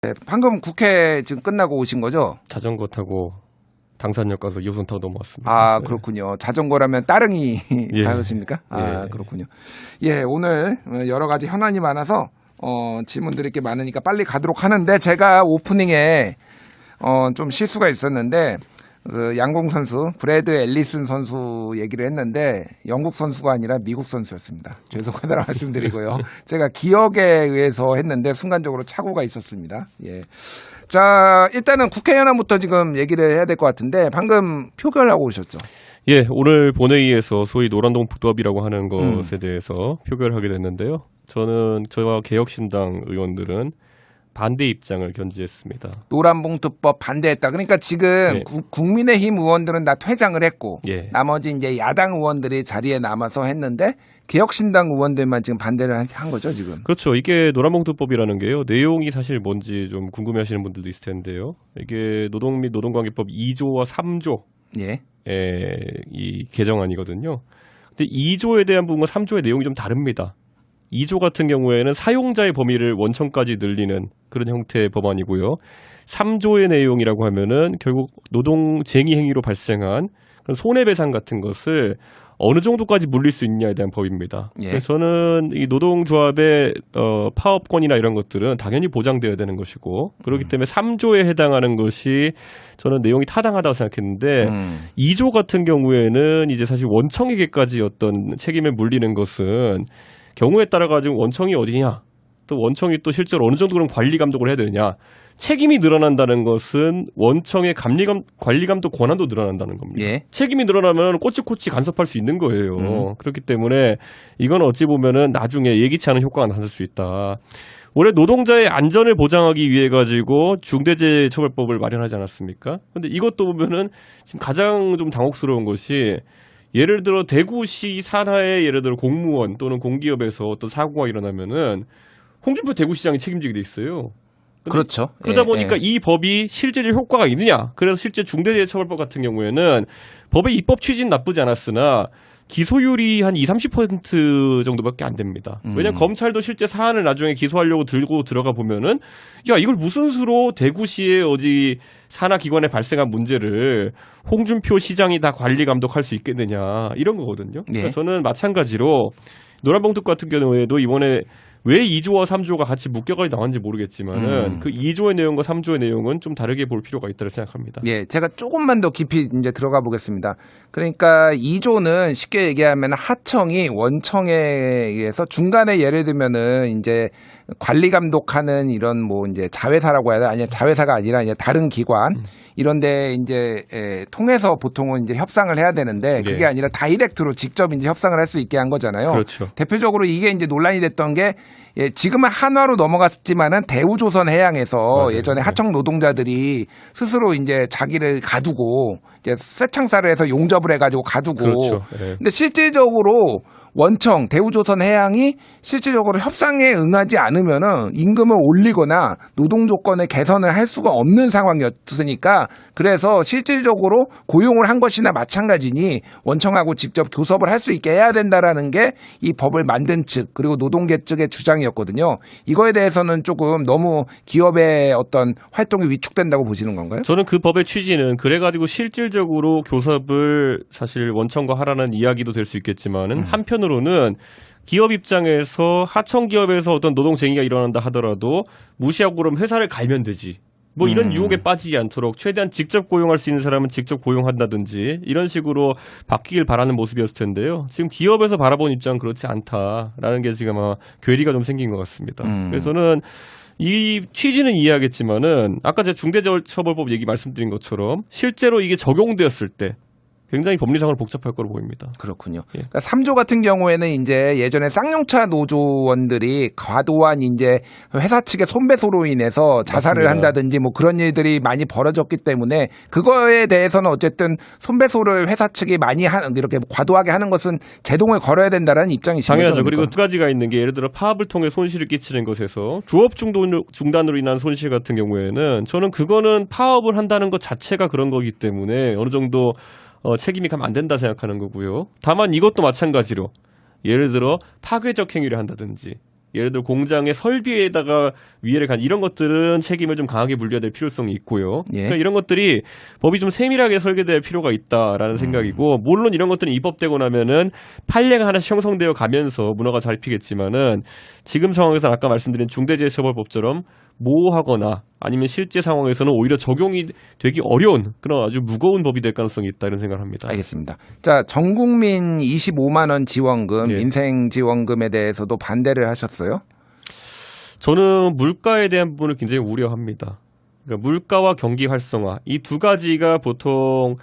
네, 방금 국회 지금 끝나고 오신 거죠? 자전거 타고 당산역 가서 2호선 타고 넘어왔습니다. 아, 그렇군요. 자전거라면 따릉이 예. 하셨습니까? 아, 예. 그렇군요. 예, 오늘 여러 가지 현안이 많아서 질문드릴 게 많으니까 빨리 가도록 하는데 제가 오프닝에 좀 실수가 있었는데 그 양궁 선수 브래드 앨리슨 선수 얘기를 했는데 영국 선수가 아니라 미국 선수였습니다. 죄송하다고 말씀드리고요. 제가 기억에 의해서 했는데 순간적으로 착오가 있었습니다. 예. 자, 일단은 국회 현안부터 지금 얘기를 해야 될 것 같은데 방금 표결하고 오셨죠? 예, 오늘 본회의에서 소위 노란동 북법이라고 하는 것에 대해서 표결하게 됐는데요. 저와 개혁신당 의원들은 반대 입장을 견지했습니다. 노란봉투법 반대했다. 그러니까 지금 네. 국민의힘 의원들은 다 퇴장을 했고 예. 나머지 이제 야당 의원들이 자리에 남아서 했는데 개혁신당 의원들만 지금 반대를 한 거죠, 지금. 그렇죠. 이게 노란봉투법이라는 게요. 내용이 사실 뭔지 좀 궁금해하시는 분들도 있을 텐데요. 이게 노동 및 노동관계법 2조와 3조 예. 이 개정안이거든요. 근데 2조에 대한 부분과 3조의 내용이 좀 다릅니다. 2조 같은 경우에는 사용자의 범위를 원천까지 늘리는 그런 형태의 법안이고요. 3조의 내용이라고 하면은 결국 노동쟁의 행위로 발생한 그런 손해배상 같은 것을 어느 정도까지 물릴 수 있냐에 대한 법입니다. 예. 그래서 저는 이 노동조합의 파업권이나 이런 것들은 당연히 보장되어야 되는 것이고 그렇기 때문에 3조에 해당하는 것이 저는 내용이 타당하다고 생각했는데 2조 같은 경우에는 이제 사실 원청에게까지 어떤 책임을 물리는 것은 경우에 따라 가지고 원청이 어디냐, 또 원청이 또 실제로 어느 정도 그런 관리 감독을 해야 되느냐, 책임이 늘어난다는 것은 원청의 관리 감독 권한도 늘어난다는 겁니다. 예. 책임이 늘어나면 꼬치꼬치 간섭할 수 있는 거예요. 그렇기 때문에 이건 어찌 보면은 나중에 예기치 않은 효과가 나타날 수 있다. 원래 노동자의 안전을 보장하기 위해 가지고 중대재해처벌법을 마련하지 않았습니까? 근데 이것도 보면은 지금 가장 좀 당혹스러운 것이 예를 들어 대구시 산하의 예를 들어 공무원 또는 공기업에서 어떤 사고가 일어나면은 홍준표 대구시장이 책임지게 돼 있어요. 그렇죠. 그러다 예, 보니까 예. 이 법이 실제적 효과가 있느냐? 그래서 실제 중대재해처벌법 같은 경우에는 법의 입법 취지는 나쁘지 않았으나 기소율이 한 20-30% 정도밖에 안 됩니다. 왜냐하면 검찰도 실제 사안을 나중에 기소하려고 들고 들어가 보면은 야 이걸 무슨 수로 대구시의 어디 산하기관에 발생한 문제를 홍준표 시장이 다 관리 감독할 수 있겠느냐 이런 거거든요. 네. 그래서 저는 마찬가지로 노란봉투 같은 경우에도 이번에 왜 2조와 3조가 같이 묶여가지고 나왔는지 모르겠지만은 그 2조의 내용과 3조의 내용은 좀 다르게 볼 필요가 있다고 생각합니다. 예, 제가 조금만 더 깊이 이제 들어가 보겠습니다. 그러니까 2조는 쉽게 얘기하면 하청이 원청에 의해서 중간에 예를 들면은 이제 관리 감독하는 이런 뭐 이제 자회사라고 해야 되나 아니 자회사가 아니라 이제 다른 기관 이런데 이제 통해서 보통은 이제 협상을 해야 되는데 그게 예. 아니라 다이렉트로 직접 이제 협상을 할 수 있게 한 거잖아요. 그렇죠. 대표적으로 대표적으로 이게 이제 논란이 됐던 게 예, 지금은 한화로 넘어갔지만은 대우조선해양에서 맞아요. 예전에 하청 노동자들이 스스로 이제 자기를 가두고 이제 쇠창살을 해서 용접을 해가지고 가두고. 그렇죠. 예. 근데 실질적으로 원청 대우조선해양이 실질적으로 협상에 응하지 않으면은 임금을 올리거나 노동 조건의 개선을 할 수가 없는 상황이었으니까 그래서 실질적으로 고용을 한 것이나 마찬가지니 원청하고 직접 교섭을 할 수 있게 해야 된다라는 게 이 법을 만든 측 그리고 노동계 측의 주장이었거든요. 이거에 대해서는 조금 너무 기업의 어떤 활동이 위축된다고 보시는 건가요? 저는 그 법의 취지는 그래가지고 실질적으로 교섭을 사실 원청과 하라는 이야기도 될 수 있겠지만은 한편으로는 기업 입장에서 하청 기업에서 어떤 노동쟁의가 일어난다 하더라도 무시하고 그럼 회사를 갈면 되지. 뭐 이런 유혹에 빠지지 않도록 최대한 직접 고용할 수 있는 사람은 직접 고용한다든지 이런 식으로 바뀌길 바라는 모습이었을 텐데요. 지금 기업에서 바라본 입장은 그렇지 않다라는 게 지금 아마 괴리가 좀 생긴 것 같습니다. 그래서는 이 취지는 이해하겠지만은 아까 제가 중대재해처벌법 얘기 말씀드린 것처럼 실제로 이게 적용되었을 때 굉장히 법리상으로 복잡할 거로 보입니다. 그렇군요. 예. 그러니까 3조 같은 경우에는 이제 예전에 쌍용차 노조원들이 과도한 이제 회사 측의 손배소로 인해서 자살을 맞습니다. 한다든지 뭐 그런 일들이 많이 벌어졌기 때문에 그거에 대해서는 어쨌든 손배소를 회사 측이 많이 이렇게 과도하게 하는 것은 제동을 걸어야 된다라는 입장이시죠. 당연하죠. 그리고 두 가지가 있는 게 예를 들어 파업을 통해 손실을 끼치는 것에서 조업 중단으로 인한 손실 같은 경우에는 저는 그거는 파업을 한다는 것 자체가 그런 거기 때문에 어느 정도 책임이 가면 안 된다 생각하는 거고요. 다만 이것도 마찬가지로 예를 들어 파괴적 행위를 한다든지 예를 들어 공장의 설비에다가 위해를 간 이런 것들은 책임을 좀 강하게 물려야 될 필요성이 있고요. 예. 그러니까 이런 것들이 법이 좀 세밀하게 설계될 필요가 있다라는 생각이고, 물론 이런 것들은 입법되고 나면은 판례가 하나씩 형성되어 가면서 문화가 잘 피겠지만은 지금 상황에서는 아까 말씀드린 중대재해처벌법처럼 모호하거나 아니면 실제 상황에서는 오히려 적용이 되기 어려운 그런 아주 무거운 법이 될 가능성이 있다 이런 생각을 합니다. 알겠습니다. 자, 전국민 25만 원 지원금, 예. 인생 지원금에 대해서도 반대를 하셨어요? 저는 물가에 대한 부분을 굉장히 우려합니다. 그러니까 물가와 경기 활성화 이 두 가지가 보통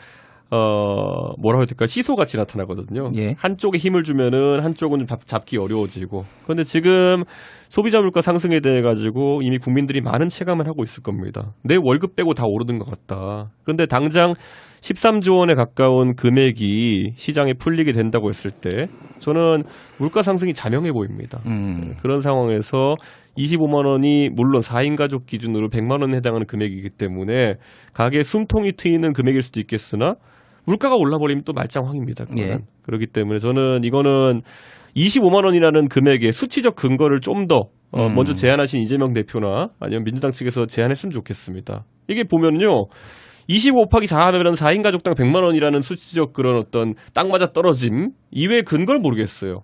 뭐라고 해야 될까 시소같이 나타나거든요. 예. 한쪽에 힘을 주면은 한쪽은 좀 잡기 어려워지고. 그런데 지금 소비자 물가 상승에 대해 가지고 이미 국민들이 많은 체감을 하고 있을 겁니다. 내 월급 빼고 다 오르는 것 같다. 그런데 당장 13조 원에 가까운 금액이 시장에 풀리게 된다고 했을 때 저는 물가 상승이 자명해 보입니다. 그런 상황에서 25만 원이 물론 4인 가족 기준으로 100만 원에 해당하는 금액이기 때문에 가게 숨통이 트이는 금액일 수도 있겠으나 물가가 올라버리면 또 말짱황입니다. 예. 그렇기 때문에 저는 이거는 25만 원이라는 금액의 수치적 근거를 좀 더 먼저 제안하신 이재명 대표나 아니면 민주당 측에서 제안했으면 좋겠습니다. 이게 보면요. 25 곱하기 4 하면 4인 가족당 100만 원이라는 수치적 그런 어떤 딱 맞아 떨어짐 이외의 근거를 모르겠어요.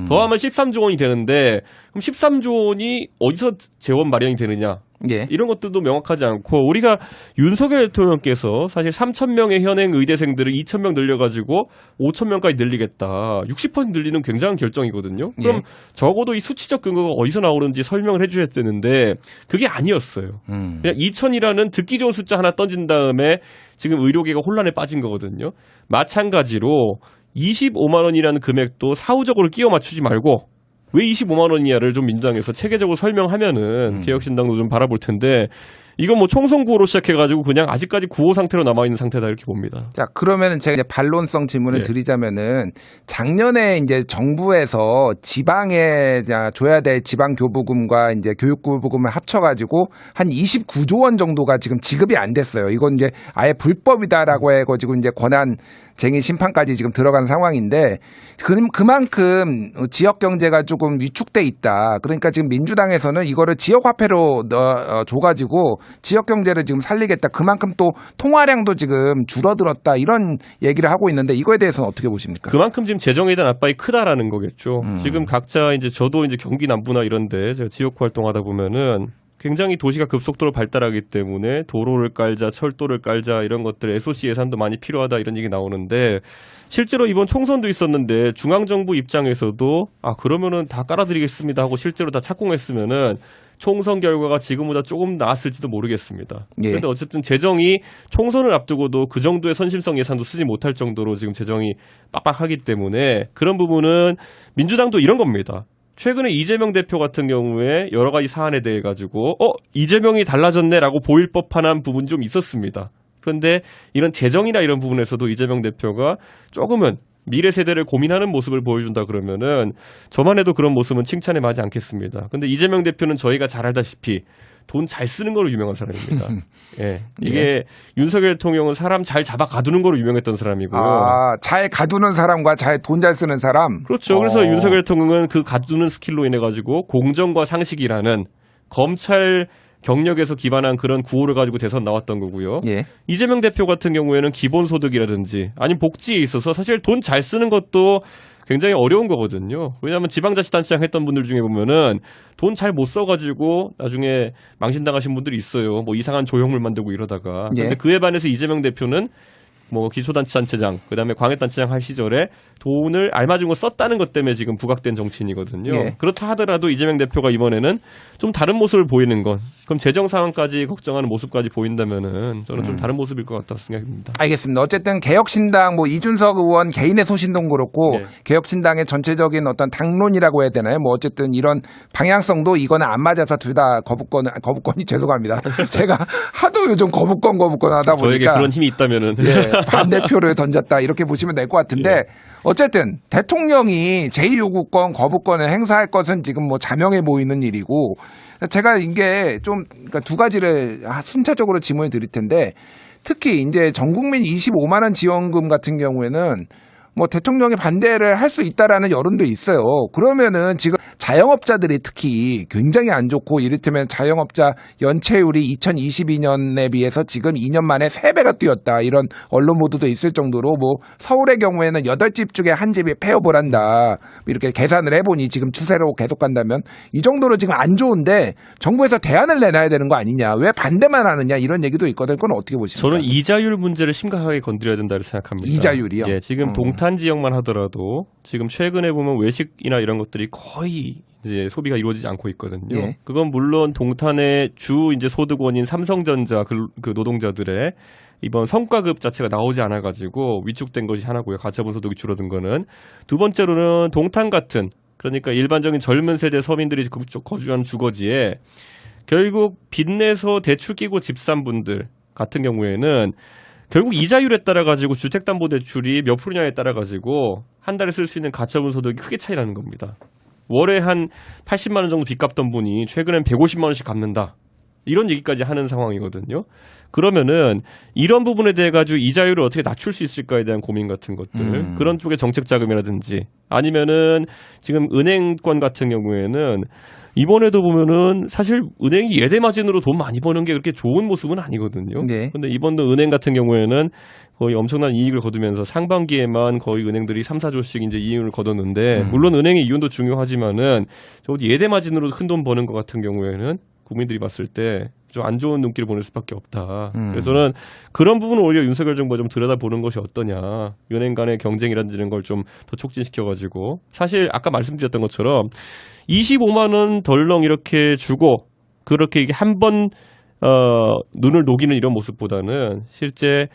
더하면 13조 원이 되는데 그럼 13조 원이 어디서 재원 마련이 되느냐. 예. 이런 것들도 명확하지 않고 우리가 윤석열 대통령께서 사실 3,000명의 현행 의대생들을 2,000명 늘려가지고 5,000명까지 늘리겠다. 60% 늘리는 굉장한 결정이거든요. 그럼 예. 적어도 이 수치적 근거가 어디서 나오는지 설명을 해주셔야 되는데 그게 아니었어요. 그냥 2,000이라는 듣기 좋은 숫자 하나 던진 다음에 지금 의료계가 혼란에 빠진 거거든요. 마찬가지로 25만 원이라는 금액도 사후적으로 끼워 맞추지 말고 왜 25만 원이냐를 좀 민주당에서 체계적으로 설명하면은 개혁신당도 좀 바라볼 텐데 이건 뭐 총선 구호로 시작해가지고 그냥 아직까지 구호 상태로 남아있는 상태다 이렇게 봅니다. 자, 그러면은 제가 이제 반론성 질문을 예. 드리자면은 작년에 이제 정부에서 지방에 줘야 될 지방 교부금과 이제 교육교부금을 합쳐가지고 한 29조 원 정도가 지금 지급이 안 됐어요. 이건 이제 아예 불법이다라고 해가지고 이제 권한쟁의 심판까지 지금 들어간 상황인데 그만큼 지역 경제가 조금 위축돼 있다. 그러니까 지금 민주당에서는 이거를 지역 화폐로 줘가지고 지역 경제를 지금 살리겠다. 그만큼 또 통화량도 지금 줄어들었다. 이런 얘기를 하고 있는데 이거에 대해서는 어떻게 보십니까? 그만큼 지금 재정에 대한 압박이 크다라는 거겠죠. 지금 각자 이제 저도 이제 경기 남부나 이런데 제가 지역 활동하다 보면은 굉장히 도시가 급속도로 발달하기 때문에 도로를 깔자, 철도를 깔자 이런 것들 SOC 예산도 많이 필요하다 이런 얘기 나오는데 실제로 이번 총선도 있었는데 중앙정부 입장에서도 그러면은 다 깔아드리겠습니다 하고 실제로 다 착공했으면은 총선 결과가 지금보다 조금 나았을지도 모르겠습니다. 예. 그런데 어쨌든 재정이 총선을 앞두고도 그 정도의 선심성 예산도 쓰지 못할 정도로 지금 재정이 빡빡하기 때문에 그런 부분은 민주당도 이런 겁니다. 최근에 이재명 대표 같은 경우에 여러 가지 사안에 대해 가지고 이재명이 달라졌네라고 보일 법한 부분이 좀 있었습니다. 그런데 이런 재정이나 이런 부분에서도 이재명 대표가 조금은 미래 세대를 고민하는 모습을 보여준다 그러면은 저만 해도 그런 모습은 칭찬에 맞지 않겠습니다. 근데 이재명 대표는 저희가 잘 알다시피 돈 잘 쓰는 거로 유명한 사람입니다. 예. 이게 윤석열 대통령은 사람 잘 잡아 가두는 거로 유명했던 사람이고요. 잘 가두는 사람과 돈 잘 쓰는 사람. 그렇죠. 그래서 윤석열 대통령은 그 가두는 스킬로 인해 가지고 공정과 상식이라는 검찰 경력에서 기반한 그런 구호를 가지고 대선 나왔던 거고요. 예. 이재명 대표 같은 경우에는 기본소득이라든지 아니면 복지에 있어서 사실 돈 잘 쓰는 것도 굉장히 어려운 거거든요. 왜냐하면 지방자치단체장 했던 분들 중에 보면은 돈 잘 못 써가지고 나중에 망신당하신 분들이 있어요. 뭐 이상한 조형물 만들고 이러다가. 예. 근데 그에 반해서 이재명 대표는 뭐 기초단체장체장 그다음에 광역단체장 할 시절에 돈을 알맞은 거 썼다는 것 때문에 지금 부각된 정치인이거든요. 예. 그렇다 하더라도 이재명 대표가 이번에는 좀 다른 모습을 보이는 건 그럼 재정 상황까지 걱정하는 모습까지 보인다면은 저는 좀 다른 모습일 것 같다 생각합니다. 알겠습니다. 어쨌든 개혁신당 이준석 의원 개인의 소신도 그렇고 네. 개혁신당의 전체적인 어떤 당론이라고 해야 되나요? 어쨌든 이런 방향성도 이거는 안 맞아서 둘 다 거부권이 죄송합니다. 제가 하도 요즘 거부권 하다 보니까 저에게 그런 힘이 있다면은 예, 반대표를 던졌다 이렇게 보시면 될 것 같은데 예. 어쨌든 대통령이 제2요구권 거부권을 행사할 것은 지금 자명해 보이는 일이고 제가 이게 좀 그러니까 두 가지를 순차적으로 질문을 드릴 텐데 특히 이제 전국민 25만 원 지원금 같은 경우에는 뭐 대통령이 반대를 할 수 있다라는 여론도 있어요. 그러면은 지금 자영업자들이 특히 굉장히 안 좋고 이를테면 자영업자 연체율이 2022년에 비해서 지금 2년 만에 3배가 뛰었다. 이런 언론 보도도 있을 정도로 뭐 서울의 경우에는 8집 중에 한 집이 폐업을 한다. 이렇게 계산을 해보니 지금 추세로 계속 간다면 이 정도로 지금 안 좋은데 정부에서 대안을 내놔야 되는 거 아니냐. 왜 반대만 하느냐 이런 얘기도 있거든. 그건 어떻게 보십니까? 저는 이자율 문제를 심각하게 건드려야 된다고 생각합니다. 이자율이요? 예, 지금 동탄 지역만 하더라도 지금 최근에 보면 외식이나 이런 것들이 거의 이제 소비가 이루어지지 않고 있거든요. 예. 그건 물론 동탄의 주 이제 소득원인 삼성전자 그 노동자들의 이번 성과급 자체가 나오지 않아가지고 위축된 것이 하나고요. 가처분 소득이 줄어든 거는. 두 번째로는 동탄 같은 그러니까 일반적인 젊은 세대 서민들이 거주하는 주거지에 결국 빚내서 대출 끼고 집 산 분들 같은 경우에는 결국 이자율에 따라 가지고 주택담보대출이 몇 프로냐에 따라 가지고 한 달에 쓸 수 있는 가처분 소득이 크게 차이 나는 겁니다. 월에 한 80만 원 정도 빚 갚던 분이 최근엔 150만 원씩 갚는다. 이런 얘기까지 하는 상황이거든요. 그러면은 이런 부분에 대해 가지고 이자율을 어떻게 낮출 수 있을까에 대한 고민 같은 것들 그런 쪽의 정책 자금이라든지 아니면은 지금 은행권 같은 경우에는 이번에도 보면은 사실 은행이 예대 마진으로 돈 많이 버는 게 그렇게 좋은 모습은 아니거든요. 네. 근데 이번도 은행 같은 경우에는 거의 엄청난 이익을 거두면서 상반기에만 거의 은행들이 3, 4조씩 이제 이익을 거뒀는데 물론 은행의 이윤도 중요하지만은 적어도 예대 마진으로 큰 돈 버는 것 같은 경우에는 국민들이 봤을 때 좀 안 좋은 눈길을 보낼 수밖에 없다. 그래서 저는 그런 부분을 오히려 윤석열 정부가 좀 들여다보는 것이 어떠냐. 은행 간의 경쟁이라든지 이런 걸 좀 더 촉진시켜가지고 사실 아까 말씀드렸던 것처럼 25만 원 덜렁 이렇게 주고 그렇게 이게 한 번 눈을 녹이는 이런 모습보다는 실제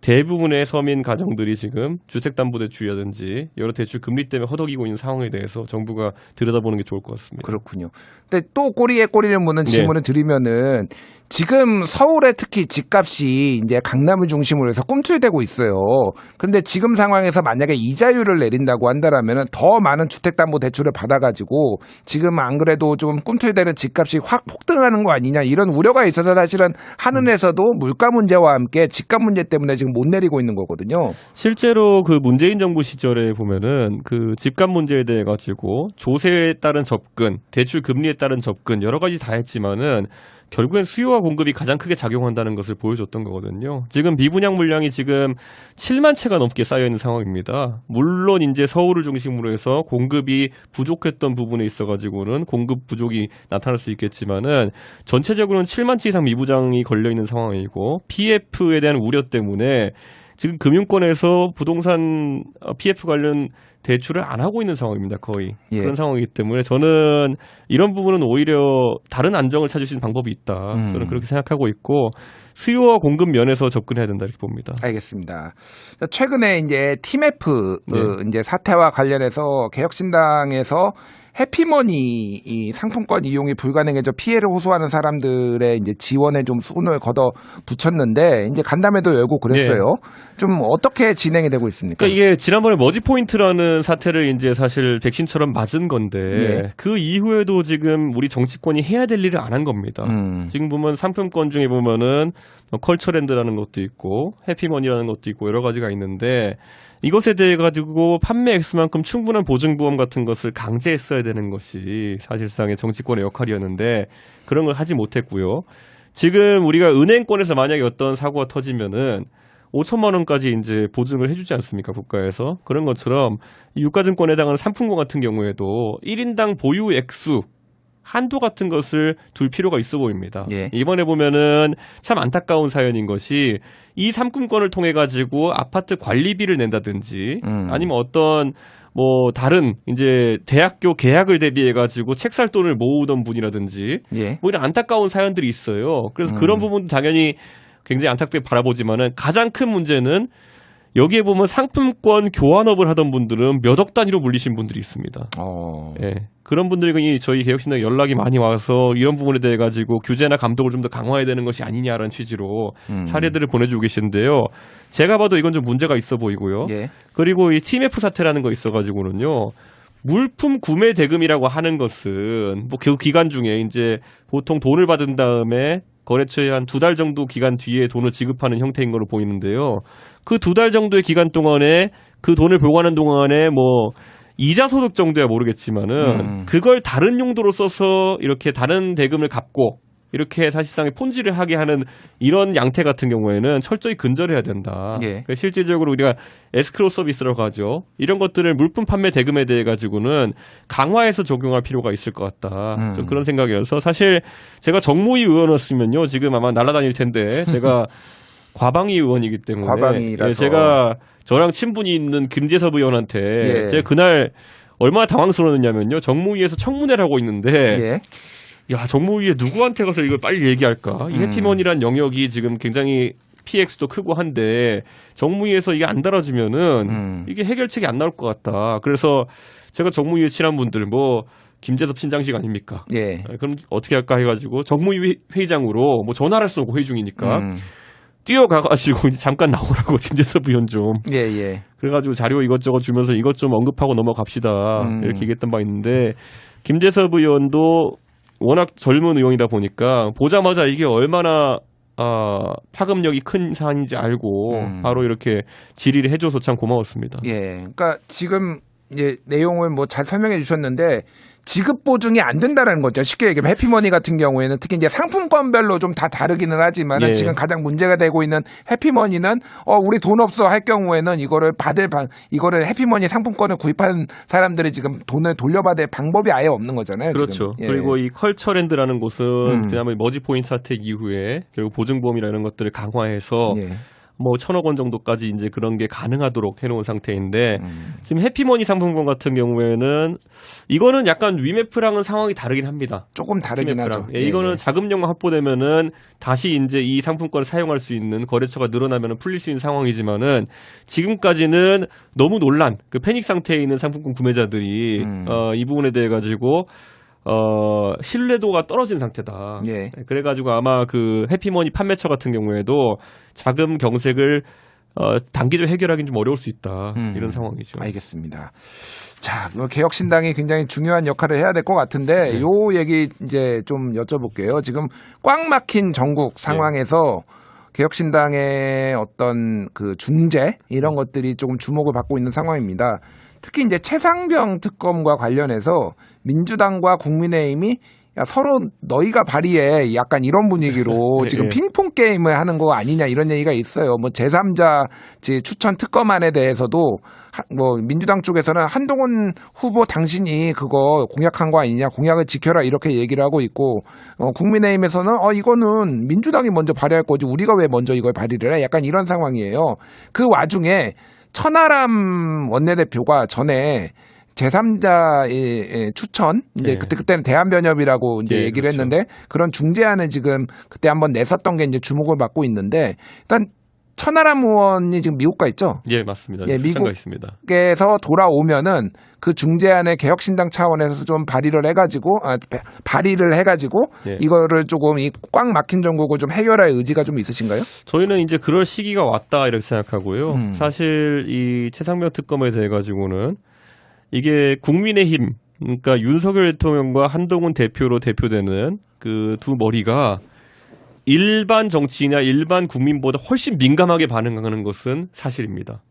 대부분의 서민 가정들이 지금 주택담보대출이라든지 여러 대출 금리 때문에 허덕이고 있는 상황에 대해서 정부가 들여다보는 게 좋을 것 같습니다. 그렇군요. 근데 또 꼬리에 꼬리를 무는 질문을 드리면은 지금 서울에 특히 집값이 이제 강남을 중심으로 해서 꿈틀대고 있어요. 근데 지금 상황에서 만약에 이자율을 내린다고 한다라면은 더 많은 주택담보대출을 받아가지고 지금 안 그래도 좀 꿈틀대는 집값이 확 폭등하는 거 아니냐 이런 우려가 있어서 사실은 한은에서도 물가 문제와 함께 집값 문제 때문에 지금 못 내리고 있는 거거든요. 실제로 그 문재인 정부 시절에 보면은 그 집값 문제에 대해 가지고 조세에 따른 접근, 대출 금리에 따른 접근 여러 가지 다 했지만은 결국엔 수요와 공급이 가장 크게 작용한다는 것을 보여줬던 거거든요. 지금 미분양 물량이 지금 7만 채가 넘게 쌓여 있는 상황입니다. 물론 이제 서울을 중심으로 해서 공급이 부족했던 부분에 있어가지고는 공급 부족이 나타날 수 있겠지만은 전체적으로는 7만 채 이상 미분양이 걸려 있는 상황이고 PF에 대한 우려 때문에 지금 금융권에서 부동산 PF 관련 대출을 안 하고 있는 상황입니다. 거의. 예. 그런 상황이기 때문에 저는 이런 부분은 오히려 다른 안정을 찾을 수 있는 방법이 있다. 저는 그렇게 생각하고 있고 수요와 공급 면에서 접근해야 된다 이렇게 봅니다. 알겠습니다. 최근에 이제 TMF 이제 사태와 관련해서 개혁신당에서 해피머니 이 상품권 이용이 불가능해져 피해를 호소하는 사람들의 이제 지원에 좀 손을 걷어 붙였는데 이제 간담회도 열고 그랬어요. 좀 어떻게 진행이 되고 있습니까? 그러니까 이게 지난번에 머지 포인트라는 사태를 이제 사실 백신처럼 맞은 건데 그 이후에도 지금 우리 정치권이 해야 될 일을 안 한 겁니다. 지금 보면 상품권 중에 보면은 컬처랜드라는 것도 있고 해피머니라는 것도 있고 여러 가지가 있는데 이것에 대해 가지고 판매 액수만큼 충분한 보증보험 같은 것을 강제했어야 되는 것이 사실상의 정치권의 역할이었는데 그런 걸 하지 못했고요. 지금 우리가 은행권에서 만약에 어떤 사고가 터지면은 5천만 원까지 이제 보증을 해주지 않습니까 국가에서. 그런 것처럼 유가증권에 해당하는 상품권 같은 경우에도 1인당 보유 액수 한도 같은 것을 둘 필요가 있어 보입니다. 예. 이번에 보면은 참 안타까운 사연인 것이 이 상품권을 통해 가지고 아파트 관리비를 낸다든지 아니면 어떤 뭐 다른 이제 대학교 계약을 대비해 가지고 책 살 돈을 모으던 분이라든지 뭐 이런 안타까운 사연들이 있어요. 그래서 그런 부분도 당연히 굉장히 안타깝게 바라보지만은 가장 큰 문제는 여기에 보면 상품권 교환업을 하던 분들은 몇 억 단위로 물리신 분들이 있습니다. 예. 그런 분들이 저희 개혁신당에 연락이 많이 와서 이런 부분에 대해 가지고 규제나 감독을 좀 더 강화해야 되는 것이 아니냐라는 취지로 사례들을 보내주고 계시는데요. 제가 봐도 이건 좀 문제가 있어 보이고요. 그리고 이 TMF 사태라는 거 있어가지고는요. 물품 구매 대금이라고 하는 것은 뭐 그 기간 중에 이제 보통 돈을 받은 다음에 거래처에 한 2달 정도 기간 뒤에 돈을 지급하는 형태인 걸로 보이는데요. 그 2달 정도의 기간 동안에 그 돈을 보관하는 동안에 뭐 이자 소득 정도야 모르겠지만은 그걸 다른 용도로 써서 이렇게 다른 대금을 갚고 이렇게 사실상 폰지를 하게 하는 이런 양태 같은 경우에는 철저히 근절해야 된다. 예. 그러니까 실질적으로 우리가 에스크로우 서비스라고 하죠. 이런 것들을 물품 판매 대금에 대해 가지고는 강화해서 적용할 필요가 있을 것 같다. 좀 그런 생각이어서 사실 제가 정무위 의원이었으면요 지금 아마 날아다닐 텐데 제가 과방위 의원이기 때문에 과방위라서. 예, 제가 저랑 친분이 있는 김재섭 의원한테 예. 제가 그날 얼마나 당황스러웠냐면요 정무위에서 청문회를 하고 있는데 예. 야, 정무위에 누구한테 가서 이걸 빨리 얘기할까? 이 해피머니란 영역이 지금 굉장히 PX도 크고 한데 정무위에서 이게 안 달아주면은 이게 해결책이 안 나올 것 같다. 그래서 제가 정무위에 친한 분들 뭐 김재섭 신장식 아닙니까? 예. 그럼 어떻게 할까 해가지고 정무위 회의장으로 뭐 전화를 쏘고 회의 중이니까 뛰어가가지고 이제 잠깐 나오라고 김재섭 의원 좀. 예, 예. 그래가지고 자료 이것저것 주면서 이것 좀 언급하고 넘어갑시다. 이렇게 얘기했던 바 있는데 김재섭 의원도 워낙 젊은 의원이다 보니까 보자마자 이게 얼마나 파급력이 큰 사안인지 알고 바로 이렇게 질의를 해줘서 참 고마웠습니다. 예. 그러니까 지금 이제 내용을 뭐 잘 설명해 주셨는데 지급 보증이 안 된다는 거죠. 쉽게 얘기하면 해피머니 같은 경우에는 특히 이제 상품권별로 좀 다 다르기는 하지만 예. 지금 가장 문제가 되고 있는 해피머니는 우리 돈 없어 할 경우에는 이거를 해피머니 상품권을 구입한 사람들이 지금 돈을 돌려받을 방법이 아예 없는 거잖아요. 그렇죠. 지금. 예. 그리고 이 컬처랜드라는 곳은 그다음에 머지포인트 사태 이후에 결국 보증보험이라는 것들을 강화해서 예. 뭐 1,000억 원 정도까지 이제 그런 게 가능하도록 해놓은 상태인데 지금 해피머니 상품권 같은 경우에는 이거는 약간 위메프랑은 상황이 다르긴 합니다. 조금 다르긴 하죠. 예, 이거는 자금력만 확보되면은 다시 이제 이 상품권을 사용할 수 있는 거래처가 늘어나면은 풀릴 수 있는 상황이지만은 지금까지는 너무 논란, 그 패닉 상태에 있는 상품권 구매자들이 이 부분에 대해 가지고 신뢰도가 떨어진 상태다. 예. 그래가지고 아마 그 해피머니 판매처 같은 경우에도 자금 경색을 단기적으로 해결하기는 좀 어려울 수 있다. 이런 상황이죠. 알겠습니다. 자, 개혁신당이 굉장히 중요한 역할을 해야 될 것 같은데 네. 요 얘기 이제 좀 여쭤볼게요. 지금 꽉 막힌 전국 상황에서 개혁신당의 어떤 그 중재 이런 것들이 조금 주목을 받고 있는 상황입니다. 특히 이제 최상병 특검과 관련해서 민주당과 국민의힘이 야, 서로 너희가 발의해 약간 이런 분위기로 네, 지금 네. 핑퐁 게임을 하는 거 아니냐 이런 얘기가 있어요. 뭐 제3자 추천 특검안에 대해서도 뭐 민주당 쪽에서는 한동훈 후보 당신이 그거 공약한 거 아니냐 공약을 지켜라 이렇게 얘기를 하고 있고 국민의힘에서는 이거는 민주당이 먼저 발의할 거지 우리가 왜 먼저 이걸 발의를 해 약간 이런 상황이에요. 그 와중에 천하람 원내대표가 전에 제3자의 추천, 이제 네. 그때는 대한변협이라고 이제 네, 얘기를 그렇죠. 했는데 그런 중재안을 지금 그때 한번 냈었던 게 이제 주목을 받고 있는데 일단 천하람 의원이 지금 미국 가 있죠? 예, 맞습니다. 예, 출장가 있습니다. 미국에서 돌아오면은 그 중재안을 개혁신당 차원에서 좀 발의를 해가지고 예. 이거를 조금 이 꽉 막힌 전국을 좀 해결할 의지가 좀 있으신가요? 저희는 이제 그럴 시기가 왔다 이렇게 생각하고요. 사실 이 최상병 특검에 대해 가지고는 이게 국민의힘, 그러니까 윤석열 대통령과 한동훈 대표로 대표되는 그 두 머리가 일반 정치인이나 일반 국민보다 훨씬 민감하게 반응하는 것은 사실입니다.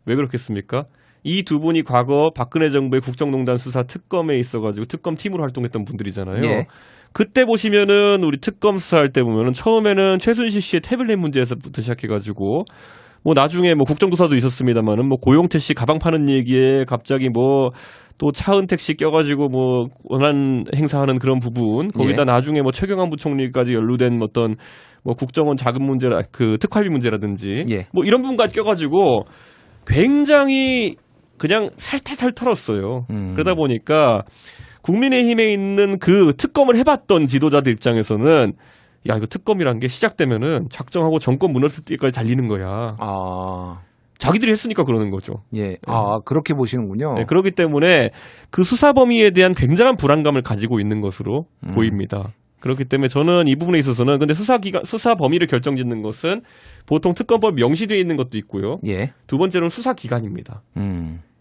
왜 그렇겠습니까? 이 두 분이 과거 박근혜 정부의 국정농단 수사 특검에 있어가지고 특검팀으로 활동했던 분들이잖아요. 예. 그때 보시면은 우리 특검 수사할 때 보면은 처음에는 최순실 씨의 태블릿 문제에서부터 시작해가지고 뭐 나중에 뭐 국정조사도 있었습니다만은 뭐 고용태 씨 가방 파는 얘기에 갑자기 뭐 또 차은택 씨 껴가지고 뭐 권한 행사하는 그런 부분 거기다 나중에 뭐 최경환 부총리까지 연루된 어떤 뭐 국정원 자금 문제라 그 특활비 문제라든지 뭐 이런 부분까지 껴가지고 굉장히 그냥 살탈탈 털었어요. 그러다 보니까 국민의힘에 있는 그 특검을 해봤던 지도자들 입장에서는 야 이거 특검이란 게 시작되면은 작정하고 정권 무너질 때까지 달리는 거야. 자기들이 했으니까 그러는 거죠. 예. 그렇게 보시는군요. 네, 그렇기 때문에 그 수사 범위에 대한 굉장한 불안감을 가지고 있는 것으로 보입니다. 그렇기 때문에 저는 이 부분에 있어서는 근데 수사 범위를 결정짓는 것은 보통 특검법 명시되어 있는 것도 있고요. 예. 두 번째로는 수사 기간입니다.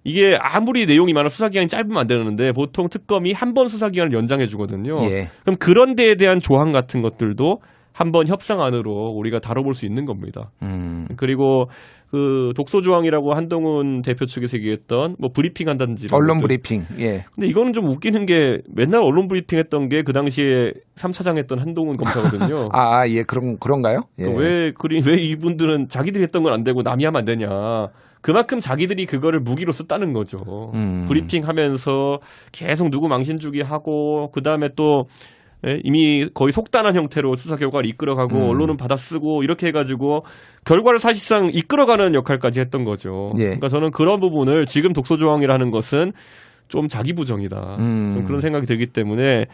이게 아무리 내용이 많아 수사 기간이 짧으면 안 되는데 보통 특검이 한 번 수사 기간을 연장해 주거든요. 예. 그럼 그런 데에 대한 조항 같은 것들도 한번 협상안으로 우리가 다뤄볼 수 있는 겁니다. 그리고 그 독소조항이라고 한동훈 대표 측에서 얘기했던 뭐 브리핑 한다든지 언론 브리핑. 예. 근데 이거는 좀 웃기는 게 맨날 언론 브리핑 했던 게 그 당시에 3차장 했던 한동훈 검사거든요. 예, 그런가요? 예. 왜 이분들은 자기들이 했던 건 안 되고 남이 하면 안 되냐. 그만큼 자기들이 그거를 무기로 썼다는 거죠. 브리핑 하면서 계속 누구 망신 주기 하고, 그 다음에 또 이미 거의 속단한 형태로 수사 결과를 이끌어가고, 언론은 받아쓰고, 이렇게 해가지고, 결과를 사실상 이끌어가는 역할까지 했던 거죠. 예. 그러니까 저는 그런 부분을 지금 독소조항이라는 것은 좀 자기 부정이다. 좀 그런 생각이 들기 때문에,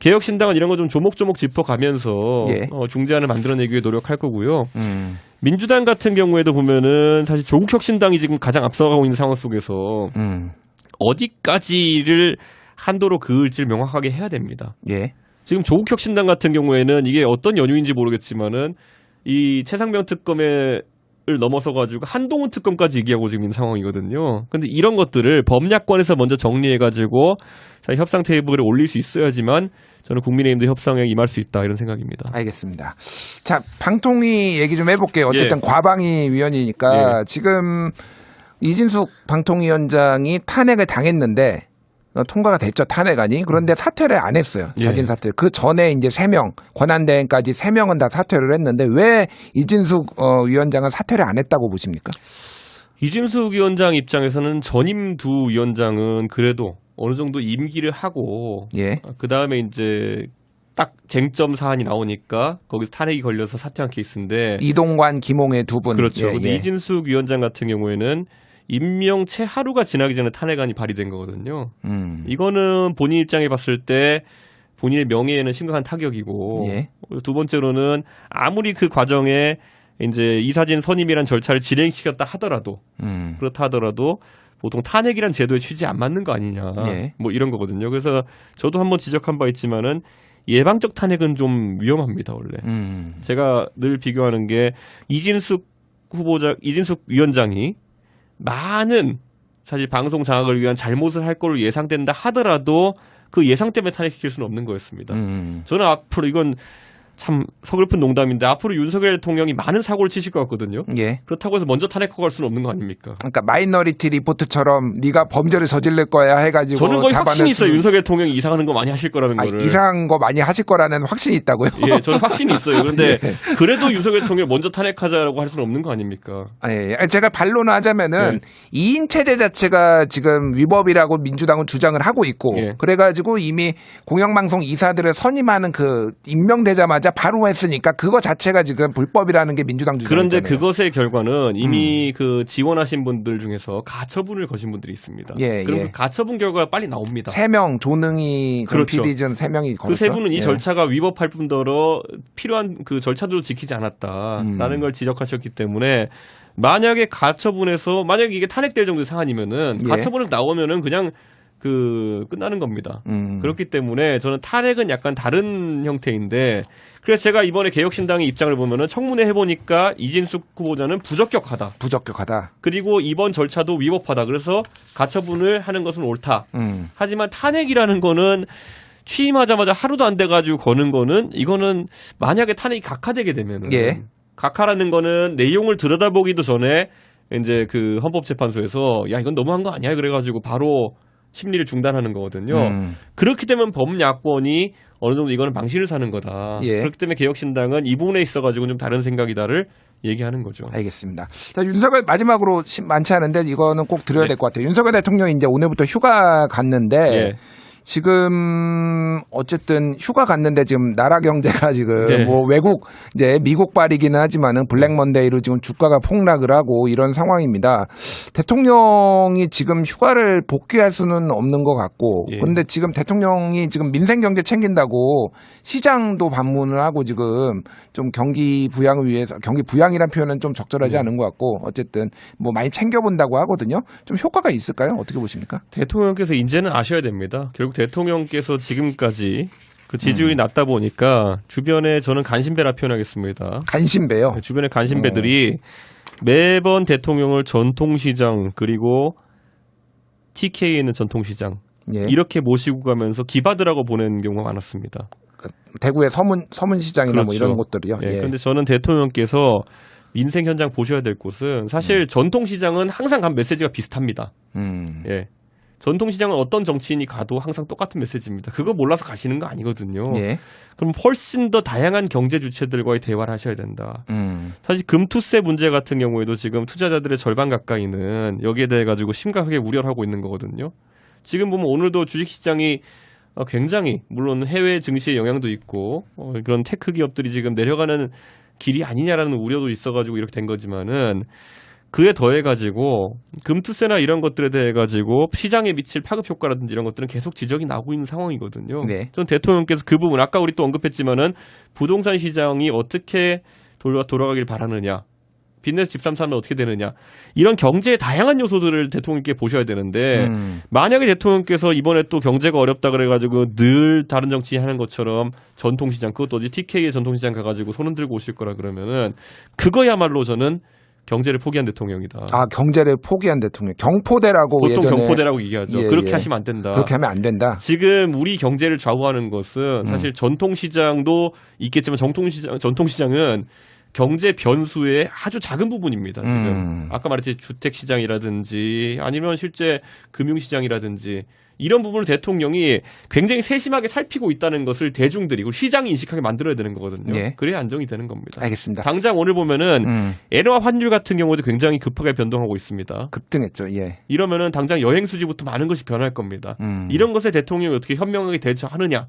개혁신당은 이런 거 좀 조목조목 짚어가면서 예. 중재안을 만들어내기 위해 노력할 거고요. 민주당 같은 경우에도 보면은 사실 조국혁신당이 지금 가장 앞서가고 있는 상황 속에서 어디까지를 한도로 그을지를 명확하게 해야 됩니다. 예. 지금 조국혁신당 같은 경우에는 이게 어떤 연유인지 모르겠지만은 이 최상병 특검을 넘어서 가지고 한동훈 특검까지 얘기하고 지금 있는 상황이거든요. 근데 이런 것들을 법야권에서 먼저 정리해 가지고 협상 테이블에 올릴 수 있어야지만 저는 국민의힘도 협상에 임할 수 있다 이런 생각입니다. 알겠습니다. 자, 방통위 얘기 좀 해볼게요. 어쨌든 예. 과방위 위원이니까 예. 지금 이진숙 방통위원장이 탄핵을 당했는데 통과가 됐죠, 탄핵안이. 그런데 사퇴를 안 했어요. 자진 사퇴. 그 전에 이제 3명, 권한대행까지 3명은 다 사퇴를 했는데 왜 이진숙 위원장은 사퇴를 안 했다고 보십니까? 이진숙 위원장 입장에서는 전임 두 위원장은 그래도 어느 정도 임기를 하고 예. 그 다음에 이제 딱 쟁점 사안이 나오니까 거기서 탄핵이 걸려서 사퇴한 케이스인데 이동관, 김홍의 두 분. 그렇죠. 예, 근데 예. 이진숙 위원장 같은 경우에는 임명 채 하루가 지나기 전에 탄핵안이 발의된 거거든요. 이거는 본인 입장에 봤을 때 본인의 명예에는 심각한 타격이고 예. 두 번째로는 아무리 그 과정에 이제 이사진 선임이란 절차를 진행시켰다 하더라도 그렇다 하더라도 보통 탄핵이란 제도에 취지 안 맞는 거 아니냐. 예. 뭐 이런 거거든요. 그래서 저도 한번 지적한 바 있지만은 예방적 탄핵은 좀 위험합니다, 원래. 제가 늘 비교하는 게 이진숙 위원장이 많은 사실 방송 장악을 위한 잘못을 할 걸로 예상된다 하더라도 그 예상 때문에 탄핵시킬 수는 없는 거였습니다. 저는 앞으로 이건 참 서글픈 농담인데 앞으로 윤석열 대통령이 많은 사고를 치실 것 같거든요. 예. 그렇다고 해서 먼저 탄핵하고 갈 수는 없는 거 아닙니까? 그러니까 마이너리티 리포트처럼 네가 범죄를 저질릴 거야 해가지고 저는 거의 확신이 있어요. 수는... 윤석열 대통령이 이상하는 거 많이 하실 거라는 거를. 이상한 거 많이 하실 거라는 확신이 있다고요? 예, 저는 확신이 있어요. 그런데 예. 그래도 윤석열 대통령 먼저 탄핵하자라고 할 수는 없는 거 아닙니까? 예. 제가 반론하자면은 2인 체제 자체가 지금 위법이라고 민주당은 주장을 하고 있고 그래가지고 이미 공영방송 이사들을 선임하는 그 임명되자마자 바로 했으니까 그거 자체가 지금 불법이라는 게 민주당 주장이잖아요. 그런데 그것의 결과는 이미 그 지원하신 분들 중에서 가처분을 거신 분들이 있습니다. 그럼 그 가처분 결과가 빨리 나옵니다. 3명 조능희 그렇죠. PD 전 3명이 걸었죠. 그 세 분은 이 절차가 위법할 뿐더러 필요한 그 절차도 지키지 않았다라는 걸 지적하셨기 때문에 만약에 가처분에서 만약에 이게 탄핵될 정도의 사안이면은 가처분에서 나오면은 그냥 그 끝나는 겁니다. 그렇기 때문에 저는 탄핵은 약간 다른 형태인데 그래서 제가 이번에 개혁신당의 입장을 보면은 청문회 해보니까 이진숙 후보자는 부적격하다. 그리고 이번 절차도 위법하다. 그래서 가처분을 하는 것은 옳다. 하지만 탄핵이라는 거는 취임하자마자 하루도 안 돼가지고 거는 거는 이거는 만약에 탄핵이 각하되게 되면은 각하라는 거는 내용을 들여다보기도 전에 이제 그 헌법재판소에서 야 이건 너무한 거 아니야 그래가지고 바로 심리를 중단하는 거거든요. 그렇게 되면 범야권이 어느 정도 이거는 망신을 사는 거다. 그렇기 때문에 개혁신당은 이 부분에 있어가지고 좀 다른 생각이다를 얘기하는 거죠. 알겠습니다. 자, 윤석열 마지막으로 많지 않은데 이거는 꼭 드려야 될 것 같아요. 윤석열 대통령이 이제 오늘부터 휴가 갔는데 지금 어쨌든 휴가 갔는데 지금 나라 경제가 지금 뭐 외국 이제 미국발이기는 하지만은 블랙 먼데이로 지금 주가가 폭락을 하고 이런 상황입니다. 대통령이 지금 휴가를 복귀할 수는 없는 것 같고 그런데 지금 대통령이 지금 민생 경제 챙긴다고 시장도 방문을 하고 지금 좀 경기 부양을 위해서 경기 부양이란 표현은 좀 적절하지 않은 것 같고 어쨌든 뭐 많이 챙겨본다고 하거든요. 좀 효과가 있을까요? 어떻게 보십니까? 대통령께서 이제는 아셔야 됩니다. 결국 대통령께서 지금까지 그 지지율이 낮다 보니까 주변에 저는 간신배라 표현하겠습니다. 간신배요? 주변에 간신배들이 매번 대통령을 전통시장 그리고 TK에 있는 전통시장 이렇게 모시고 가면서 기바드라고 보낸 경우가 많았습니다. 대구의 서문시장이나 뭐 그렇죠. 이런 곳들이요. 예. 예. 그런데 저는 대통령께서 민생 현장 보셔야 될 곳은 사실 전통시장은 항상 간 메시지가 비슷합니다. 예. 전통시장은 어떤 정치인이 가도 항상 똑같은 메시지입니다. 그거 몰라서 가시는 거 아니거든요. 예. 그럼 훨씬 더 다양한 경제 주체들과의 대화를 하셔야 된다. 사실 금투세 문제 같은 경우에도 지금 투자자들의 절반 가까이는 여기에 대해 가지고 심각하게 우려를 하고 있는 거거든요. 지금 보면 오늘도 주식시장이 굉장히 물론 해외 증시에 영향도 있고 그런 테크 기업들이 지금 내려가는 길이 아니냐라는 우려도 있어가지고 이렇게 된 거지만은 그에 더해가지고 금투세나 이런 것들에 대해가지고 시장에 미칠 파급 효과라든지 이런 것들은 계속 지적이 나오고 있는 상황이거든요. 네. 전 대통령께서 그 부분 아까 우리 또 언급했지만은 부동산 시장이 어떻게 돌아가길 바라느냐. 빚내서 집 사면 어떻게 되느냐. 이런 경제의 다양한 요소들을 대통령께 보셔야 되는데 만약에 대통령께서 이번에 또 경제가 어렵다 그래가지고 늘 다른 정치인 하는 것처럼 전통시장 그것도 어디 TK의 전통시장 가가지고 손 흔들고 오실 거라 그러면은 그거야말로 저는 경제를 포기한 대통령이다. 아, 경제를 포기한 대통령. 경포대라고 보통 예전에 경포대라고 얘기하죠. 예, 그렇게 예. 하시면 안 된다. 그렇게 하면 안 된다. 지금 우리 경제를 좌우하는 것은 사실 전통시장도 있겠지만 전통시장은 경제 변수의 아주 작은 부분입니다. 지금 아까 말했듯이 주택시장이라든지 아니면 실제 금융시장이라든지 이런 부분을 대통령이 굉장히 세심하게 살피고 있다는 것을 대중들이 그리고 시장이 인식하게 만들어야 되는 거거든요. 예. 그래야 안정이 되는 겁니다. 알겠습니다. 당장 오늘 보면은 엔화 환율 같은 경우도 굉장히 급하게 변동하고 있습니다. 급등했죠. 예. 이러면은 당장 여행 수지부터 많은 것이 변할 겁니다. 이런 것에 대통령이 어떻게 현명하게 대처하느냐.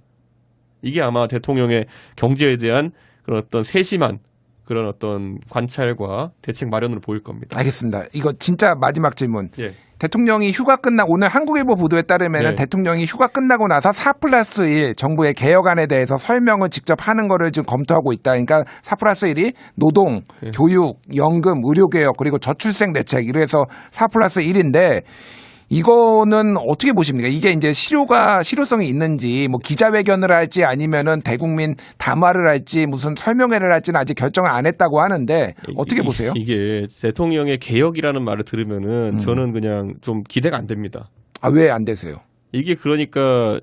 이게 아마 대통령의 경제에 대한 그런 어떤 세심한 그런 어떤 관찰과 대책 마련으로 보일 겁니다. 알겠습니다. 이거 진짜 마지막 질문. 예. 대통령이 휴가 끝나고 오늘 한국일보 보도에 따르면 대통령이 휴가 끝나고 나서 4+1 정부의 개혁안에 대해서 설명을 직접 하는 거를 지금 검토하고 있다. 그러니까 4+1이 노동, 교육, 연금, 의료개혁 그리고 저출생 대책 이래서 4+1인데 이거는 어떻게 보십니까? 이게 이제 실효성이 있는지 뭐 기자회견을 할지 아니면은 대국민 담화를 할지 무슨 설명회를 할지는 아직 결정을 안 했다고 하는데 어떻게 보세요? 이게 대통령의 개혁이라는 말을 들으면은 저는 그냥 좀 기대가 안 됩니다. 아, 왜 안 되세요? 이게 그러니까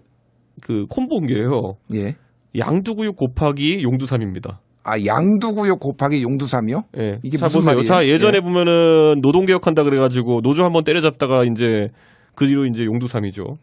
그 콤보인게요. 예. 양두구육 곱하기 용두삼입니다. 아, 양두구역 곱하기 용두삼이요? 예. 이게 자, 무슨 보세요. 말이에요? 자, 예전에 예. 보면은 노동개혁한다 그래가지고 노조 한번 때려잡다가 이제 그 뒤로 이제 용두삼이죠.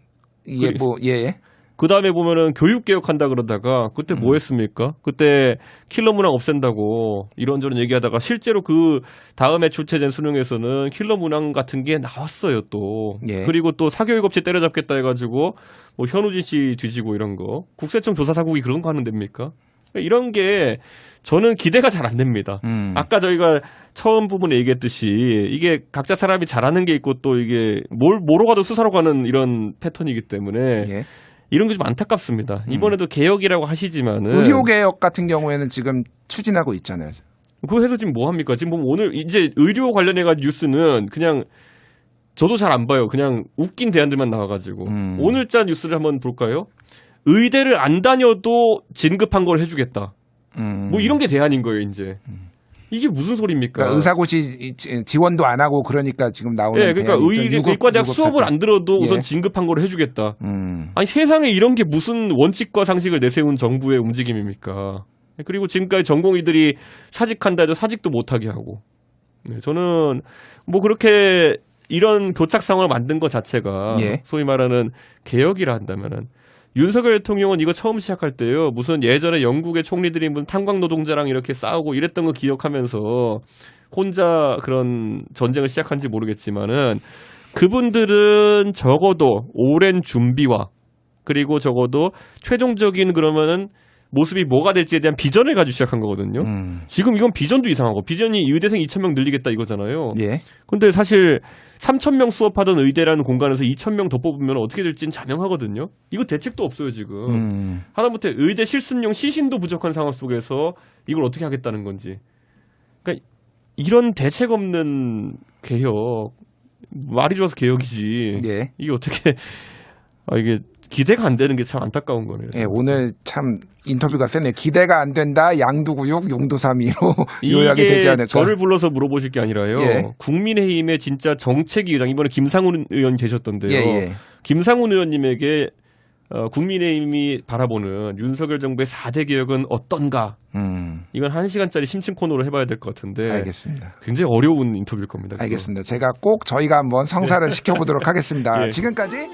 이게 뭐, 예. 그 다음에 보면은 교육개혁한다 그러다가 그때 뭐 했습니까? 그때 킬러 문항 없앤다고 이런저런 얘기하다가 실제로 그 다음에 출제된 수능에서는 킬러 문항 같은 게 나왔어요 또. 예. 그리고 또 사교육업체 때려잡겠다 해가지고 뭐 현우진 씨 뒤지고 이런 거. 국세청 조사사국이 그런 거 하는 됩니까? 이런 게 저는 기대가 잘 안 됩니다. 아까 저희가 처음 부분에 얘기했듯이 이게 각자 사람이 잘하는 게 있고 또 이게 뭐로 가도 수사로 가는 이런 패턴이기 때문에 예. 이런 게 좀 안타깝습니다. 이번에도 개혁이라고 하시지만은 의료개혁 같은 경우에는 지금 추진하고 있잖아요. 그거 해서 지금 뭐 합니까? 지금 보면 오늘 이제 의료 관련해가 뉴스는 그냥 저도 잘 안 봐요. 그냥 웃긴 대안들만 나와가지고 오늘자 뉴스를 한번 볼까요? 의대를 안 다녀도 진급한 걸 해주겠다. 뭐 이런 게 대안인 거예요, 이제. 이게 무슨 소리입니까? 그러니까 의사고시 지원도 안 하고 그러니까 지금 나오는. 예, 그러니까 의과대학 수업을 안 들어도 우선 진급한 걸 해주겠다. 아니 세상에 이런 게 무슨 원칙과 상식을 내세운 정부의 움직임입니까? 그리고 지금까지 전공의들이 사직한다 해도 사직도 못하게 하고. 네, 저는 뭐 그렇게 이런 교착 상황을 만든 것 자체가 소위 말하는 개혁이라 한다면은. 윤석열 대통령은 이거 처음 시작할 때요. 무슨 예전에 영국의 총리들이 무슨 탄광 노동자랑 이렇게 싸우고 이랬던 거 기억하면서 혼자 그런 전쟁을 시작한지 모르겠지만은 그분들은 적어도 오랜 준비와 그리고 적어도 최종적인 그러면은 모습이 뭐가 될지에 대한 비전을 가지고 시작한 거거든요. 지금 이건 비전도 이상하고 비전이 의대생 2,000명 늘리겠다 이거잖아요. 예. 근데 사실 3,000명 수업하던 의대라는 공간에서 2,000명 더 뽑으면 어떻게 될지는 자명하거든요. 이거 대책도 없어요 지금. 하다못해 의대 실습용 시신도 부족한 상황 속에서 이걸 어떻게 하겠다는 건지. 그러니까 이런 대책 없는 개혁 말이 좋아서 개혁이지. 예. 이게 어떻게 이게 기대가 안 되는 게 참 안타까운 거네요. 예, 오늘 참 인터뷰가 세네요. 기대가 안 된다. 양두구육 용두삼이로 요약이 되지 않을까. 저를 불러서 물어보실 게 아니라요. 예. 국민의힘의 진짜 정책위 의장 이번에 김상훈 의원 계셨던데요. 예. 김상훈 의원님에게 국민의힘이 바라보는 윤석열 정부의 4대 개혁은 어떤가? 이건 1시간짜리 심층 코너로 해봐야 될 것 같은데 알겠습니다. 굉장히 어려운 인터뷰일 겁니다. 그거. 알겠습니다. 제가 꼭 저희가 한번 성사를 시켜보도록 하겠습니다. 예. 지금까지